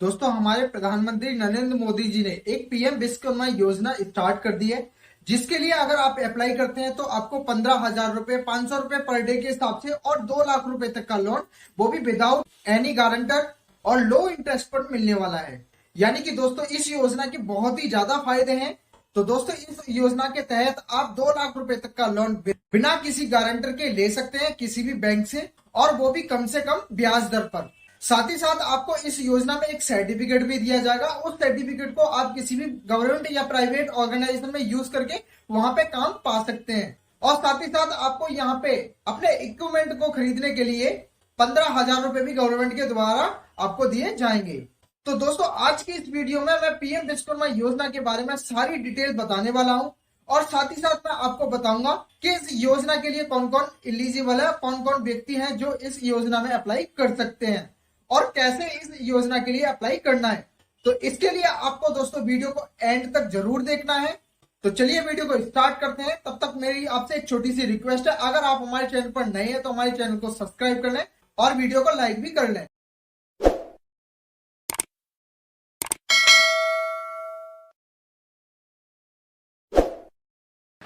दोस्तों हमारे प्रधानमंत्री नरेंद्र मोदी जी ने एक पीएम विश्वकर्मा योजना स्टार्ट कर दी है, जिसके लिए अगर आप अप्लाई करते हैं तो आपको 15,000 रुपए, 500 रुपए पर डे के हिसाब से और 2 लाख रुपए तक का लोन, वो भी विदाउट एनी गारंटर और लो इंटरेस्ट पर मिलने वाला है। यानी कि दोस्तों इस योजना के बहुत ही ज्यादा फायदे हैं। तो दोस्तों इस योजना के तहत आप 2 लाख रुपए तक का लोन बिना किसी गारंटर के ले सकते हैं किसी भी बैंक से, और वो भी कम से कम ब्याज दर पर। साथ ही साथ आपको इस योजना में एक सर्टिफिकेट भी दिया जाएगा। उस सर्टिफिकेट को आप किसी भी गवर्नमेंट या प्राइवेट ऑर्गेनाइजेशन में यूज करके वहां पे काम पा सकते हैं। और साथ ही साथ आपको यहाँ पे अपने इक्विपमेंट को खरीदने के लिए 15,000 रुपए भी गवर्नमेंट के द्वारा आपको दिए जाएंगे। तो दोस्तों आज की इस वीडियो में मैं पीएम विश्वकर्मा योजना के बारे में सारी डिटेल बताने वाला हूँ, और साथ ही साथ मैं आपको बताऊंगा कि इस योजना के लिए कौन कौन एलिजिबल है, कौन कौन व्यक्ति हैं जो इस योजना में अप्लाई कर सकते हैं, और कैसे इस योजना के लिए अप्लाई करना है। तो इसके लिए आपको दोस्तों वीडियो को एंड तक जरूर देखना है। तो चलिए वीडियो को स्टार्ट करते हैं। तब तक मेरी आपसे एक छोटी सी रिक्वेस्ट है, अगर आप हमारे चैनल पर नए हैं तो हमारे चैनल को सब्सक्राइब कर लें और वीडियो को लाइक भी कर लें।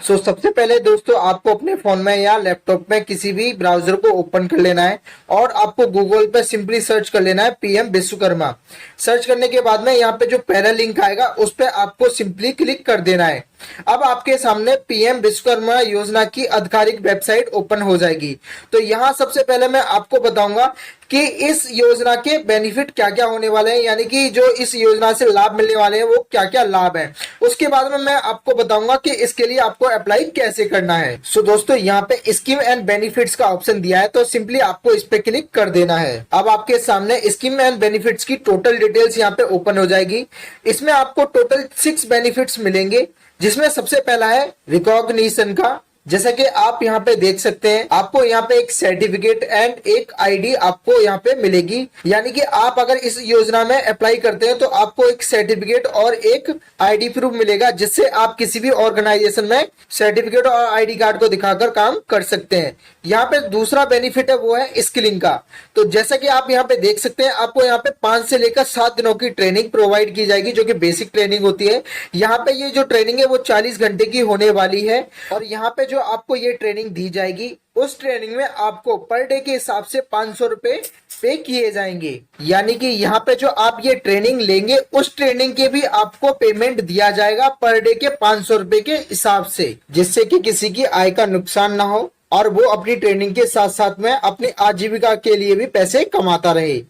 सबसे पहले दोस्तों आपको अपने फोन में या लैपटॉप में किसी भी ब्राउजर को ओपन कर लेना है और आपको गूगल पे सिंपली सर्च कर लेना है पीएम विश्वकर्मा। सर्च करने के बाद में यहाँ पे जो पहला लिंक आएगा उस पे आपको सिंपली क्लिक कर देना है। अब आपके सामने पीएम विश्वकर्मा योजना की आधिकारिक वेबसाइट ओपन हो जाएगी। तो यहाँ सबसे पहले मैं आपको बताऊंगा कि इस योजना के बेनिफिट क्या क्या होने वाले हैं, यानी कि जो इस योजना से लाभ मिलने वाले हैं वो क्या क्या लाभ हैं। उसके बाद में मैं आपको बताऊंगा कि इसके लिए आपको अप्लाई कैसे करना है। दोस्तों यहाँ पे स्कीम एंड बेनिफिट्स का ऑप्शन दिया है, तो सिंपली आपको इस पे क्लिक कर देना है। अब आपके सामने स्कीम एंड बेनिफिट्स की टोटल डिटेल्स यहाँ पे ओपन हो जाएगी। इसमें आपको टोटल 6 बेनिफिट्स मिलेंगे, जिसमें सबसे पहला है रिकॉग्निशन का। जैसा कि आप यहाँ पे देख सकते हैं, आपको यहाँ पे एक सर्टिफिकेट एंड एक आईडी आपको यहाँ पे मिलेगी। यानी कि आप अगर इस योजना में अप्लाई करते हैं तो आपको एक सर्टिफिकेट और एक आईडी प्रूफ मिलेगा, जिससे आप किसी भी ऑर्गेनाइजेशन में सर्टिफिकेट और आईडी कार्ड को दिखाकर काम कर सकते हैं। यहाँ पे दूसरा बेनिफिट है वो है स्किलिंग का। तो जैसा कि आप यहाँ पे देख सकते हैं, आपको यहाँ पे 5 से लेकर 7 दिनों की ट्रेनिंग प्रोवाइड की जाएगी, जो कि बेसिक ट्रेनिंग होती है। यहाँ पे ये जो ट्रेनिंग है वो 40 घंटे की होने वाली है, और यहाँ पे जो आपको ये ट्रेनिंग दी जाएगी उस ट्रेनिंग में आपको पर डे के हिसाब से 500 रुपए पे किए जाएंगे। यानी कि यहाँ पे जो आप ये ट्रेनिंग लेंगे उस ट्रेनिंग के भी आपको पेमेंट दिया जाएगा पर डे के 500 रुपए के हिसाब से, जिससे कि किसी की आय का नुकसान ना हो और वो अपनी ट्रेनिंग के साथ साथ में अपनी आजीविका के लिए भी पैसे कमाता रहे।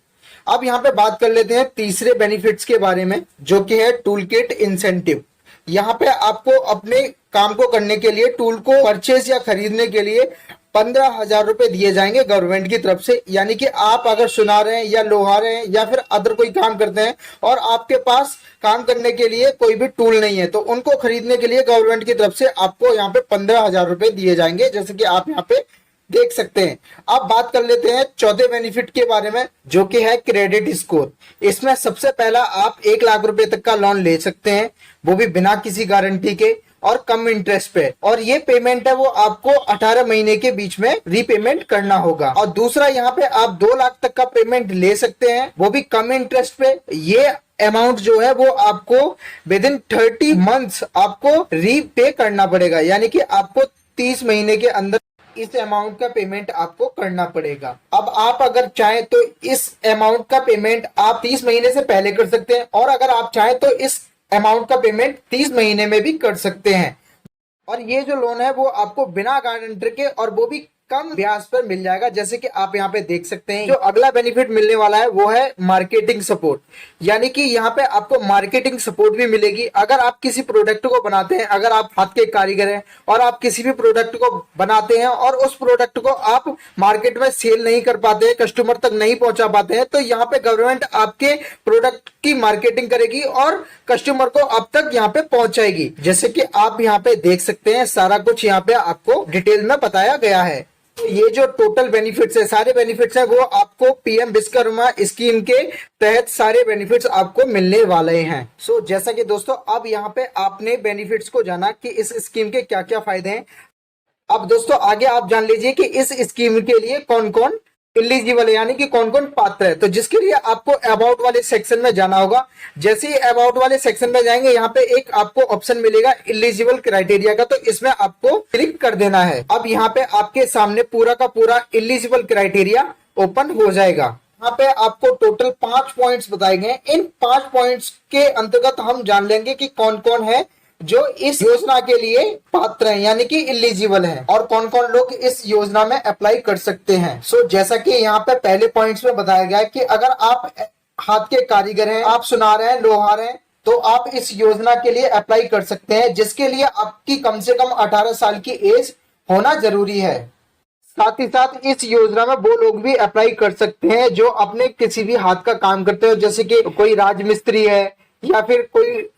अब यहाँ पे बात कर लेते हैं तीसरे बेनिफिट्स के बारे में, जो कि है टूल किट इंसेंटिव। यहाँ पे आपको अपने काम को करने के लिए टूल को परचेज या खरीदने के लिए 15,000 रुपए दिए जाएंगे गवर्नमेंट की तरफ से। यानी कि आप अगर सुनार हैं या लोहार हैं या फिर अदर कोई काम करते हैं और आपके पास काम करने के लिए कोई भी टूल नहीं है, तो उनको खरीदने के लिए गवर्नमेंट की तरफ से आपको यहाँ पे 15,000 रुपए दिए जाएंगे, जैसे कि आप यहाँ पे देख सकते हैं। अब बात कर लेते हैं चौथे बेनिफिट के बारे में, जो कि है क्रेडिट स्कोर। इसमें सबसे पहला आप 1 लाख रुपए तक का लोन ले सकते हैं, वो भी बिना किसी गारंटी के और कम इंटरेस्ट पे। और ये पेमेंट है वो आपको 18 महीने के बीच में रीपेमेंट करना होगा। और दूसरा यहाँ पे आप 2 लाख तक का पेमेंट ले सकते हैं, वो भी कम इंटरेस्ट पे। ये अमाउंट जो है वो आपको विद इन 30 मंथ्स आपको रीपे करना पड़ेगा। यानी कि आपको 30 महीने के अंदर इस अमाउंट का पेमेंट आपको करना पड़ेगा। अब आप अगर चाहें तो इस अमाउंट का पेमेंट आप 30 महीने से पहले कर सकते हैं, और अगर आप चाहें तो इस अमाउंट का पेमेंट 30 महीने में भी कर सकते हैं। और ये जो लोन है वो आपको बिना गारंटर के और वो भी कम ब्याज पर मिल जाएगा, जैसे कि आप यहाँ पे देख सकते हैं। जो अगला बेनिफिट मिलने वाला है वो है मार्केटिंग सपोर्ट। यानी कि यहाँ पे आपको मार्केटिंग सपोर्ट भी मिलेगी। अगर आप किसी प्रोडक्ट को बनाते हैं, अगर आप हाथ के कारीगर हैं और आप किसी भी प्रोडक्ट को बनाते हैं और उस प्रोडक्ट को आप मार्केट में सेल नहीं कर पाते हैं, कस्टमर तक नहीं पहुंचा पाते हैं, तो यहाँ पे गवर्नमेंट आपके प्रोडक्ट की मार्केटिंग करेगी और कस्टमर को अब तक यहाँ पे पहुंचाएगी। जैसे कि आप यहाँ पे देख सकते हैं, सारा कुछ यहाँ पे आपको डिटेल में बताया गया है। तो ये जो टोटल बेनिफिट्स है, सारे बेनिफिट्स है वो आपको पीएम विश्वकर्मा स्कीम के तहत सारे बेनिफिट्स आपको मिलने वाले हैं। जैसा कि दोस्तों अब यहाँ पे आपने बेनिफिट्स को जाना कि इस स्कीम के क्या क्या फायदे हैं। अब दोस्तों आगे आप जान लीजिए कि इस स्कीम के लिए कौन कौन एलिजिबल है, यानी कि कौन कौन पात्र है। तो जिसके लिए आपको अबाउट वाले सेक्शन में जाना होगा। जैसे ही अबाउट वाले सेक्शन में जाएंगे, यहाँ पे एक आपको ऑप्शन मिलेगा एलिजिबल क्राइटेरिया का, तो इसमें आपको क्लिक कर देना है। अब यहाँ पे आपके सामने पूरा का पूरा एलिजिबल क्राइटेरिया ओपन हो जाएगा। यहाँ पे आपको टोटल 5 पॉइंट्स बताए गए। इन 5 पॉइंट्स के अंतर्गत हम जान लेंगे कि कौन कौन है जो इस योजना के लिए पात्र हैं, यानी कि एलिजिबल हैं, और कौन कौन लोग इस योजना में अप्लाई कर सकते हैं। जैसा कि यहाँ पे पहले पॉइंट्स में बताया गया है कि अगर आप हाथ के कारीगर हैं, आप सुनार हैं, लोहार हैं, तो आप इस योजना के लिए अप्लाई कर सकते हैं, जिसके लिए आपकी कम से कम 18 साल की एज होना जरूरी है। साथ ही साथ इस योजना में वो लोग भी अप्लाई कर सकते हैं जो अपने किसी भी हाथ का काम करते हो, जैसे कि कोई राजमिस्त्री है, या फिर कोई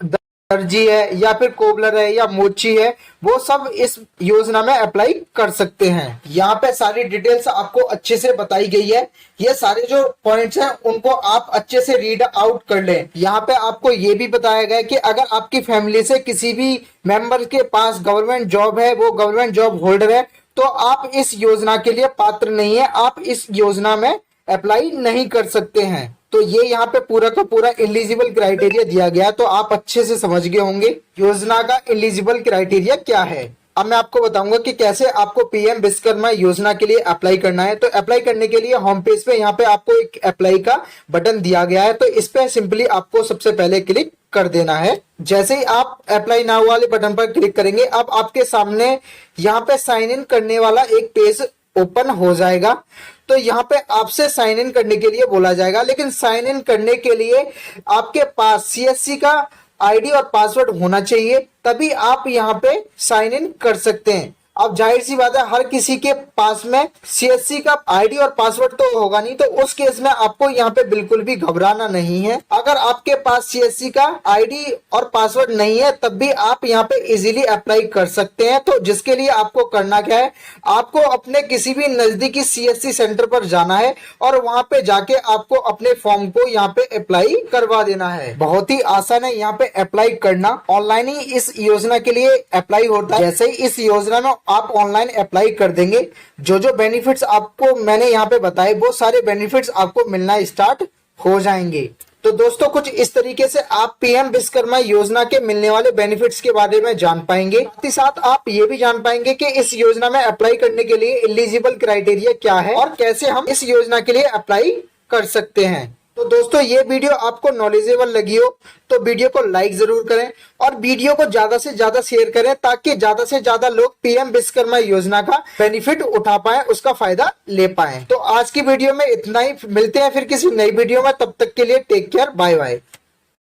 दर्जी है, या फिर कोबलर है, या मोची है, वो सब इस योजना में अप्लाई कर सकते हैं। यहाँ पे सारी डिटेल्स आपको अच्छे से बताई गई है। ये सारे जो पॉइंट्स हैं उनको आप अच्छे से रीड आउट कर लें। यहाँ पे आपको ये भी बताया गया है कि अगर आपकी फैमिली से किसी भी मेंबर के पास गवर्नमेंट जॉब है, वो गवर्नमेंट जॉब होल्डर है, तो आप इस योजना के लिए पात्र नहीं है, आप इस योजना में अप्लाई नहीं कर सकते हैं। तो ये यहाँ पे पूरा का पूरा एलिजिबल क्राइटेरिया दिया गया, तो आप अच्छे से समझ गए होंगे योजना का एलिजिबल क्राइटेरिया क्या है। अब मैं आपको बताऊंगा कि कैसे आपको पीएम विश्वकर्मा योजना के लिए अप्लाई करना है। तो अप्लाई करने के लिए होम पेज पे यहाँ पे आपको एक अप्लाई का बटन दिया गया है, तो इस पे सिंपली आपको सबसे पहले क्लिक कर देना है। जैसे ही आप अप्लाई नाउ वाले बटन पर क्लिक करेंगे, अब आपके सामने यहाँ पे साइन इन करने वाला एक पेज ओपन हो जाएगा। तो यहाँ पे आपसे साइन इन करने के लिए बोला जाएगा, लेकिन साइन इन करने के लिए आपके पास सीएससी का आईडी और पासवर्ड होना चाहिए, तभी आप यहाँ पे साइन इन कर सकते हैं। अब जाहिर सी बात है, हर किसी के पास में सीएससी का आईडी और पासवर्ड तो होगा नहीं, तो उस केस में आपको यहाँ पे बिल्कुल भी घबराना नहीं है। अगर आपके पास सीएससी का आईडी और पासवर्ड नहीं है, तब भी आप यहाँ पे इजीली अप्लाई कर सकते हैं। तो जिसके लिए आपको करना क्या है, आपको अपने किसी भी नजदीकी सीएससी सेंटर पर जाना है और वहां पे जाके आपको अपने फॉर्म को यहाँ पे अप्लाई करवा देना है। बहुत ही आसान है यहाँ पे अप्लाई करना, ऑनलाइन ही इस योजना के लिए अप्लाई होता है। जैसे ही इस योजना में आप ऑनलाइन अप्लाई कर देंगे, जो जो बेनिफिट्स आपको मैंने यहाँ पे बताए, वो सारे बेनिफिट्स आपको मिलना स्टार्ट हो जाएंगे। तो दोस्तों, कुछ इस तरीके से आप पीएम विश्वकर्मा योजना के मिलने वाले बेनिफिट्स के बारे में जान पाएंगे। साथ ही साथ आप ये भी जान पाएंगे कि इस योजना में अप्लाई करने के लिए एलिजिबल क्राइटेरिया क्या है और कैसे हम इस योजना के लिए अप्लाई कर सकते हैं। तो दोस्तों, ये वीडियो आपको नॉलेजेबल लगी हो तो वीडियो को लाइक जरूर करें और वीडियो को ज्यादा से ज्यादा शेयर करें, ताकि ज्यादा से ज्यादा लोग पीएम विश्वकर्मा योजना का बेनिफिट उठा पाएं, उसका फायदा ले पाएं। तो आज की वीडियो में इतना ही, मिलते हैं फिर किसी नई वीडियो में, तब तक के लिए टेक केयर, बाय बाय।